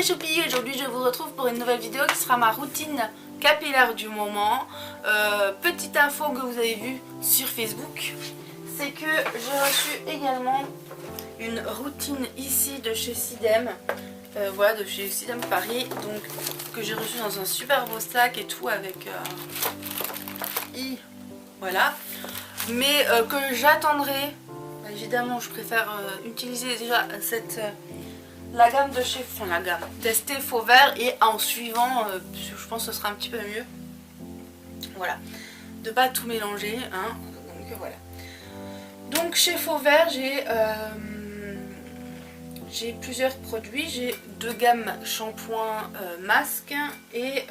choupis, aujourd'hui je vous retrouve pour une nouvelle vidéo qui sera ma routine capillaire du moment. Petite info que vous avez vue sur Facebook, c'est que j'ai reçu également une routine ici de chez Sidem. Voilà, de chez Sidem Paris, donc que j'ai reçu dans un super beau sac et tout avec voilà, mais que j'attendrai. Évidemment, je préfère utiliser déjà la gamme de chez, enfin la gamme, tester faux vert et en suivant, je pense que ce sera un petit peu mieux. Voilà, de pas tout mélanger, hein. Donc voilà. Donc chez Faux Vert, j'ai plusieurs produits. J'ai deux gammes shampoing, masque et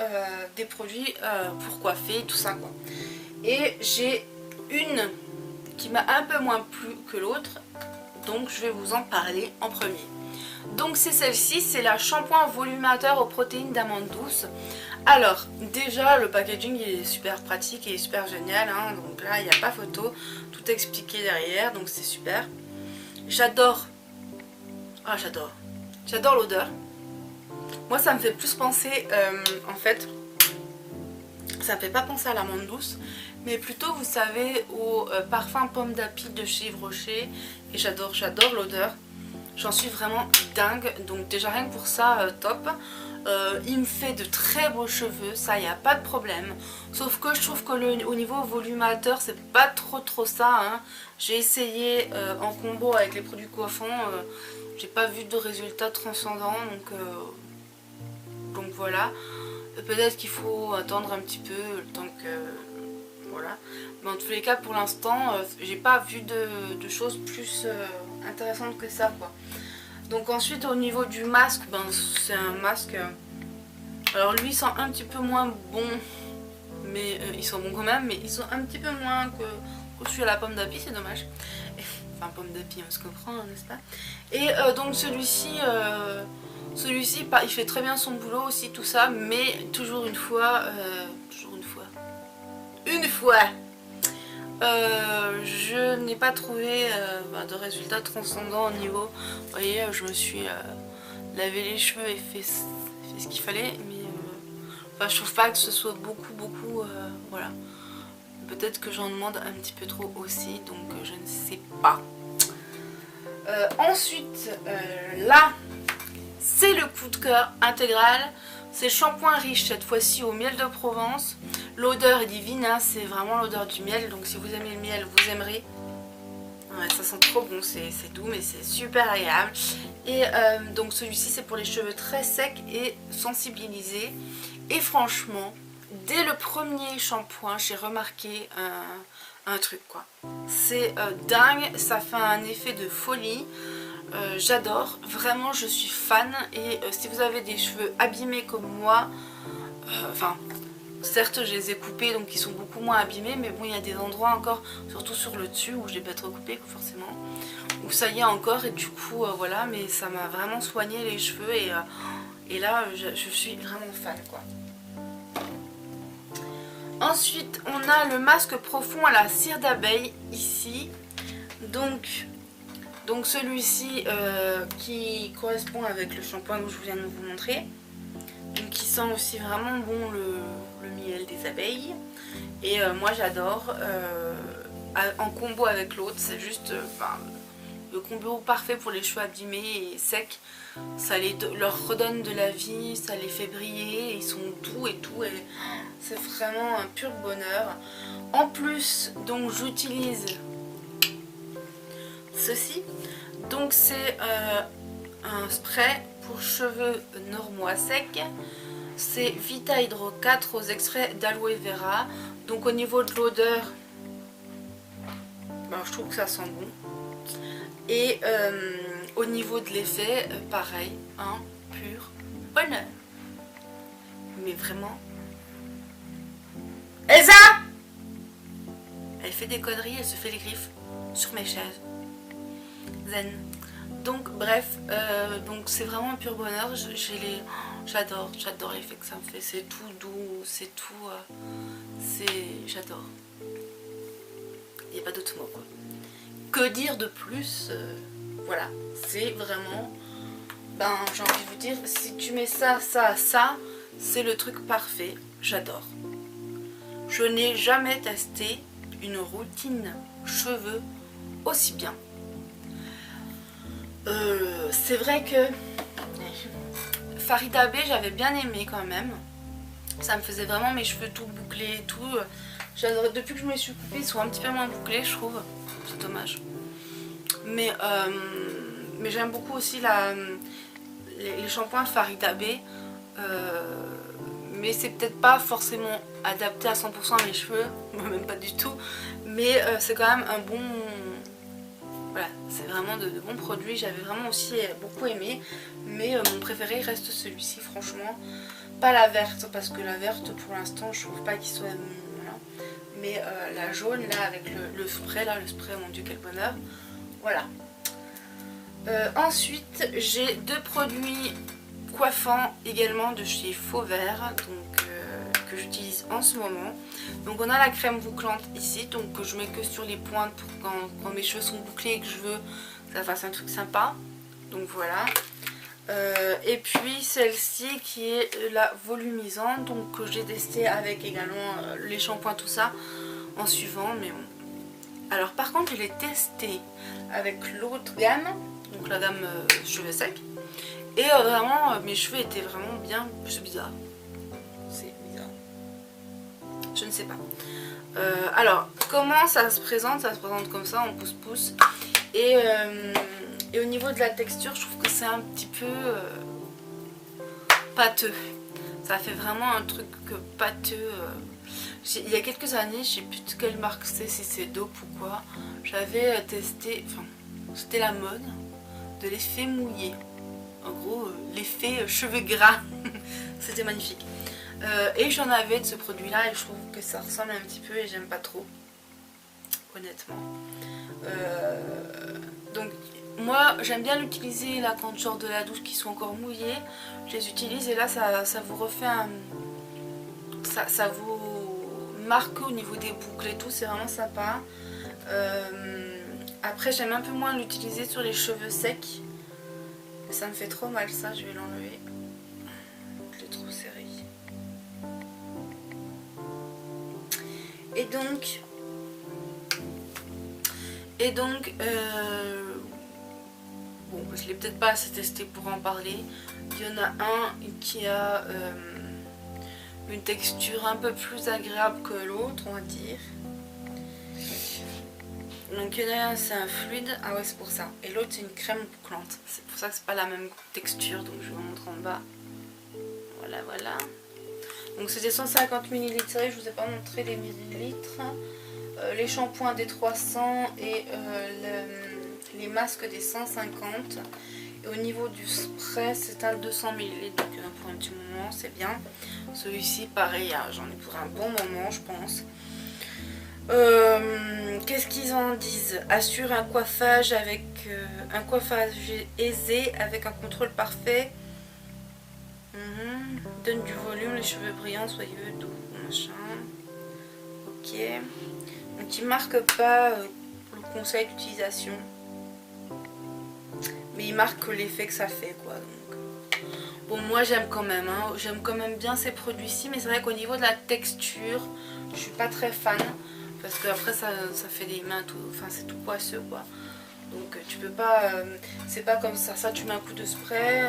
des produits pour coiffer, tout ça quoi. Et j'ai une qui m'a un peu moins plu que l'autre, donc je vais vous en parler en premier. Donc c'est celle-ci, c'est la shampoing volumateur aux protéines d'amande douce. Alors déjà le packaging il est super pratique et super génial, hein. Donc là il n'y a pas photo, tout expliqué derrière, donc c'est super. J'adore, j'adore l'odeur. Moi ça me fait plus penser, en fait, ça me fait pas penser à l'amande douce, mais plutôt vous savez au parfum pomme d'api de chez Yves Rocher. Et j'adore l'odeur, j'en suis vraiment dingue, donc déjà rien que pour ça, top. Il me fait de très beaux cheveux, ça y a pas de problème, sauf que je trouve que au niveau volumateur c'est pas trop ça, hein. J'ai essayé en combo avec les produits coiffants, j'ai pas vu de résultats transcendants, donc voilà. Peut-être qu'il faut attendre un petit peu le temps que... voilà. Mais en tous les cas pour l'instant j'ai pas vu de choses plus intéressantes que ça quoi. Donc ensuite au niveau du masque, ben, c'est un masque... alors lui il sent un petit peu moins bon, mais ils sont bons quand même, mais ils sont un petit peu moins que celui à la pomme d'api, c'est dommage. Enfin pomme d'api on se comprend, n'est-ce pas. Et donc celui-ci il fait très bien son boulot aussi tout ça, mais toujours une fois, je n'ai pas trouvé de résultats transcendants au niveau. Vous voyez, je me suis lavé les cheveux et fait ce qu'il fallait, mais enfin, je trouve pas que ce soit beaucoup, voilà. Peut-être que j'en demande un petit peu trop aussi, donc je ne sais pas. Ensuite, là, c'est le coup de cœur intégral. C'est shampoing riche, cette fois-ci au miel de Provence. L'odeur est divine, hein, c'est vraiment l'odeur du miel. Donc si vous aimez le miel, vous aimerez. Ouais, ça sent trop bon, c'est doux mais c'est super agréable. Et donc celui-ci c'est pour les cheveux très secs et sensibilisés. Et franchement, dès le premier shampoing, j'ai remarqué un truc quoi. C'est dingue, ça fait un effet de folie. J'adore, vraiment je suis fan. Et si vous avez des cheveux abîmés comme moi, enfin certes je les ai coupés donc ils sont beaucoup moins abîmés, mais bon il y a des endroits encore, surtout sur le dessus où je l'ai pas trop coupé forcément, où ça y est encore, et du coup voilà, mais ça m'a vraiment soigné les cheveux et là je suis vraiment fan quoi. Ensuite on a le masque profond à la cire d'abeille ici, donc celui-ci qui correspond avec le shampoing que je viens de vous montrer, donc qui sent aussi vraiment bon le miel des abeilles. Et moi j'adore, en combo avec l'autre, c'est juste le combo parfait pour les cheveux abîmés et secs. Ça leur redonne de la vie, ça les fait briller, ils sont doux et tout, et c'est vraiment un pur bonheur. En plus donc j'utilise ceci, donc c'est un spray pour cheveux normaux secs. C'est Vita Hydro 4 aux extraits d'aloe vera. Donc au niveau de l'odeur, ben, je trouve que ça sent bon. Et au niveau de l'effet, pareil, un pur bonheur. Mais vraiment... Elsa! Elle fait des conneries, elle se fait les griffes sur mes chaises. Zen. Donc bref, donc c'est vraiment un pur bonheur. J'adore l'effet que ça me fait. C'est tout doux, c'est tout, j'adore. Il n'y a pas d'autre mot quoi. Que dire de plus, voilà, c'est vraiment ben j'ai envie de vous dire, si tu mets ça, ça, ça, c'est le truc parfait, j'adore. Je n'ai jamais testé une routine cheveux aussi bien. C'est vrai que Farida B j'avais bien aimé quand même. Ça me faisait vraiment mes cheveux tout bouclés et tout. J'adorais, depuis que je me suis coupée, ils sont un petit peu moins bouclés je trouve. C'est dommage. Mais j'aime beaucoup aussi les shampoings Farida B. Mais c'est peut-être pas forcément adapté à 100% à mes cheveux, même pas du tout. Mais c'est quand même un bon... Voilà, c'est vraiment de bons produits. J'avais vraiment aussi beaucoup aimé. Mais mon préféré reste celui-ci, franchement. Pas la verte, parce que la verte, pour l'instant, je trouve pas qu'il soit... Voilà. Mais la jaune, là, avec le spray, là, le spray, mon dieu, quel bonheur. Voilà. Ensuite, j'ai 2 produits coiffants également de chez Fauvert, donc que j'utilise en ce moment. Donc on a la crème bouclante ici, donc que je mets que sur les pointes pour quand mes cheveux sont bouclés et que je veux que ça fasse un truc sympa. Donc voilà. Et puis celle-ci qui est la volumisante, donc que j'ai testé avec également les shampoings tout ça en suivant, mais bon. Alors par contre je l'ai testé avec l'autre gamme, donc la gamme cheveux secs. Et vraiment mes cheveux étaient vraiment bien. C'est bizarre. C'est bizarre. Je ne sais pas. Alors comment ça se présente? Ça se présente comme ça en pouce-pouce. Et au niveau de la texture, je trouve que c'est un petit peu pâteux. Ça fait vraiment un truc pâteux. Il y a quelques années, je sais plus de quelle marque c'est, si c'est Dope ou quoi. J'avais testé, enfin c'était la mode de l'effet mouillé. En gros, l'effet cheveux gras. C'était magnifique. Et j'en avais de ce produit là et je trouve que ça ressemble un petit peu et j'aime pas trop. Honnêtement. Donc moi j'aime bien l'utiliser là quand je sors de la douche qui sont encore mouillés. Je les utilise et là ça vous refait un... Ça vous marque au niveau des boucles et tout. C'est vraiment sympa. Après j'aime un peu moins l'utiliser sur les cheveux secs. Ça me fait trop mal ça, je vais l'enlever. Je l'ai trop serré. Et donc bon, je l'ai peut-être pas assez testé pour en parler. Il y en a un qui a une texture un peu plus agréable que l'autre, on va dire. Donc il y en a un, c'est un fluide, ah ouais c'est pour ça. Et l'autre c'est une crème bouclante. C'est pour ça que c'est pas la même texture, donc je vous montre en bas. Voilà, voilà. Donc c'était 150 ml, je vous ai pas montré les millilitres. Les shampoings des 300 et les masques des 150. Et au niveau du spray c'est un 200 ml, donc pour un petit moment c'est bien. Celui-ci pareil, j'en ai pour un bon moment je pense. Qu'est-ce qu'ils en disent? Assure un coiffage aisé avec un contrôle parfait. Donne du volume, les cheveux brillants, soyeux, doux, machin. Ok. Donc il marque pas le conseil d'utilisation, mais il marque l'effet que ça fait quoi. Donc bon, moi j'aime quand même, hein. J'aime quand même bien ces produits-ci, mais c'est vrai qu'au niveau de la texture, je suis pas très fan. Parce que après ça fait des mains tout, enfin c'est tout poisseux quoi. Donc tu peux pas, c'est pas comme ça, tu mets un coup de spray,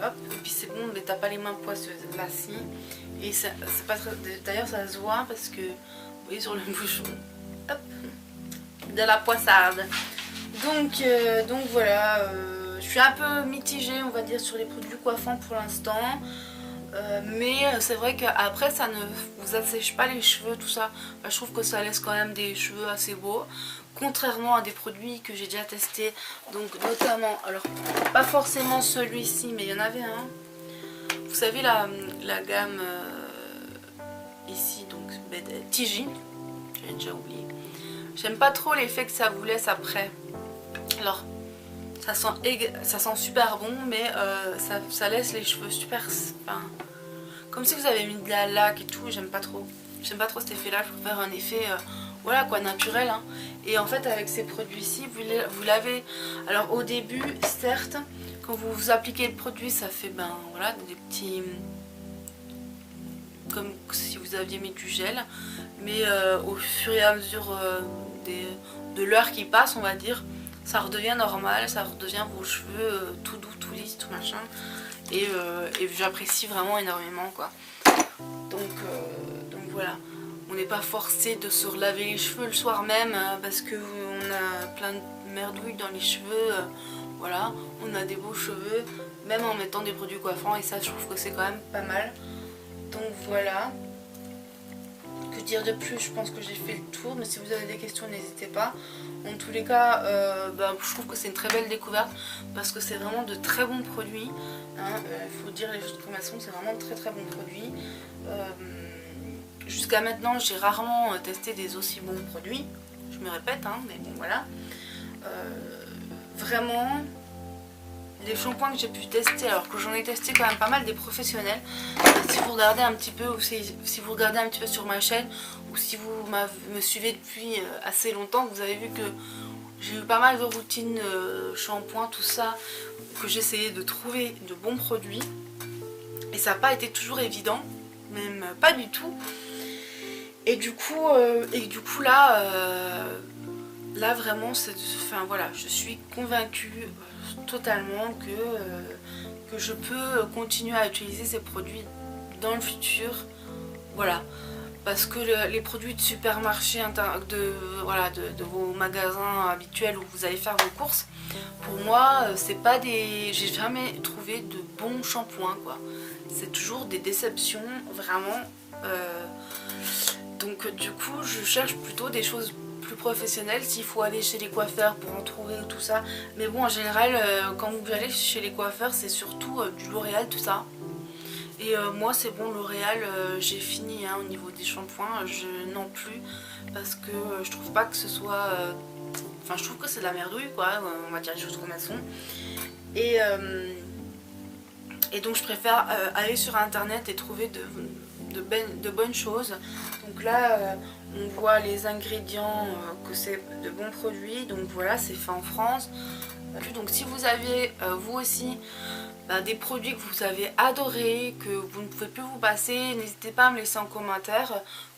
hop, et puis c'est bon, mais t'as pas les mains poisseuses. Là si, et c'est pas très, d'ailleurs ça se voit parce que, vous voyez sur le bouchon, hop, de la poissarde. Donc voilà, je suis un peu mitigée on va dire sur les produits coiffants pour l'instant. Mais c'est vrai qu'après ça ne vous assèche pas les cheveux tout ça. Enfin, je trouve que ça laisse quand même des cheveux assez beaux, contrairement à des produits que j'ai déjà testés, donc notamment, alors pas forcément celui-ci mais il y en avait un, vous savez la gamme ici, donc Tiji, j'ai déjà oublié. J'aime pas trop l'effet que ça vous laisse après. Alors ça sent super bon, mais ça laisse les cheveux super... Enfin, comme si vous avez mis de la laque et tout, j'aime pas trop. J'aime pas trop cet effet-là, je préfère un effet voilà quoi, naturel. Hein. Et en fait avec ces produits-ci, vous l'avez... Alors au début, certes, Quand vous appliquez le produit, ça fait ben voilà des petits, comme si vous aviez mis du gel, mais au fur et à mesure de l'heure qui passe, on va dire, ça redevient normal, ça redevient vos cheveux tout doux, tout lisse, tout machin, et j'apprécie vraiment énormément quoi. Donc voilà, on n'est pas forcé de se relaver les cheveux le soir même parce que on a plein de merdouilles dans les cheveux, voilà, on a des beaux cheveux, même en mettant des produits coiffants, et ça je trouve que c'est quand même pas mal. Donc voilà, que dire de plus, je pense que j'ai fait le tour, mais si vous avez des questions n'hésitez pas. En tous les cas, je trouve que c'est une très belle découverte parce que c'est vraiment de très bons produits, hein. Faut dire les choses comme elles sont, c'est vraiment de très très bons produits. Jusqu'à maintenant j'ai rarement testé des aussi bons produits, je me répète, hein, mais bon voilà. Vraiment, les shampoings que j'ai pu tester, alors que j'en ai testé quand même pas mal des professionnels, si vous regardez un petit peu, ou si vous regardez un petit peu sur ma chaîne, ou si vous me suivez depuis assez longtemps, vous avez vu que j'ai eu pas mal de routines shampoing, tout ça, que j'essayais de trouver de bons produits, et ça n'a pas été toujours évident, même pas du tout. Et du coup là vraiment, enfin voilà, je suis convaincue totalement que je peux continuer à utiliser ces produits dans le futur, voilà, parce que les produits de supermarché, de vos magasins habituels où vous allez faire vos courses, pour moi c'est pas des, j'ai jamais trouvé de bons shampoings quoi, c'est toujours des déceptions vraiment. Donc du coup je cherche plutôt des choses plus professionnelles, s'il faut aller chez les coiffeurs pour en trouver tout ça, mais bon en général quand vous allez chez les coiffeurs c'est surtout du L'Oréal tout ça, et moi c'est bon, L'Oréal j'ai fini hein, au niveau des shampoings, je n'en plus parce que je trouve pas que ce soit enfin je trouve que c'est de la merdouille quoi, on va dire les choses comme elles sont, et donc je préfère aller sur internet et trouver de bonnes choses. Donc là on voit les ingrédients, que c'est de bons produits, donc voilà, c'est fait en France. Donc si vous avez vous aussi des produits que vous avez adorés, que vous ne pouvez plus vous passer, n'hésitez pas à me laisser en commentaire,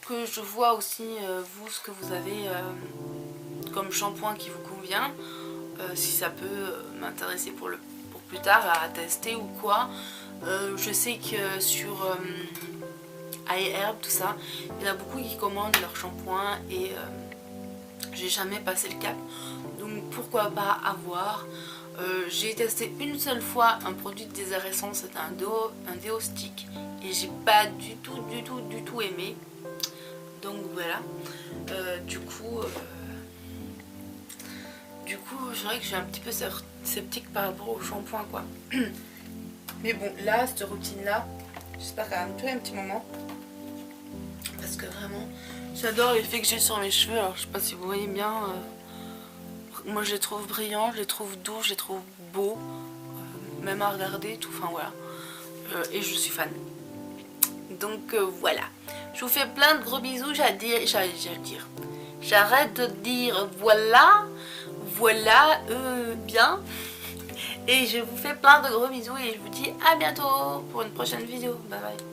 que je vois aussi vous ce que vous avez comme shampoing qui vous convient, si ça peut m'intéresser pour plus tard à tester ou quoi. Je sais que sur iHerb tout ça, il y en a beaucoup qui commandent leur shampoing et j'ai jamais passé le cap, donc pourquoi pas avoir. J'ai testé une seule fois un produit de désherbant, c'était un déo stick, et j'ai pas du tout aimé, donc voilà. Du coup je dirais que je suis un petit peu sceptique par rapport au shampoing quoi. Mais bon, là cette routine là, j'espère qu'elle va me durer un petit moment, parce que vraiment j'adore l'effet que j'ai sur mes cheveux. Alors je sais pas si vous voyez bien, moi je les trouve brillants, je les trouve doux, je les trouve beaux, même à regarder tout, enfin voilà, et je suis fan. Donc voilà, je vous fais plein de gros bisous. J'arrête de dire voilà bien, et je vous fais plein de gros bisous et je vous dis à bientôt pour une prochaine vidéo. Bye bye.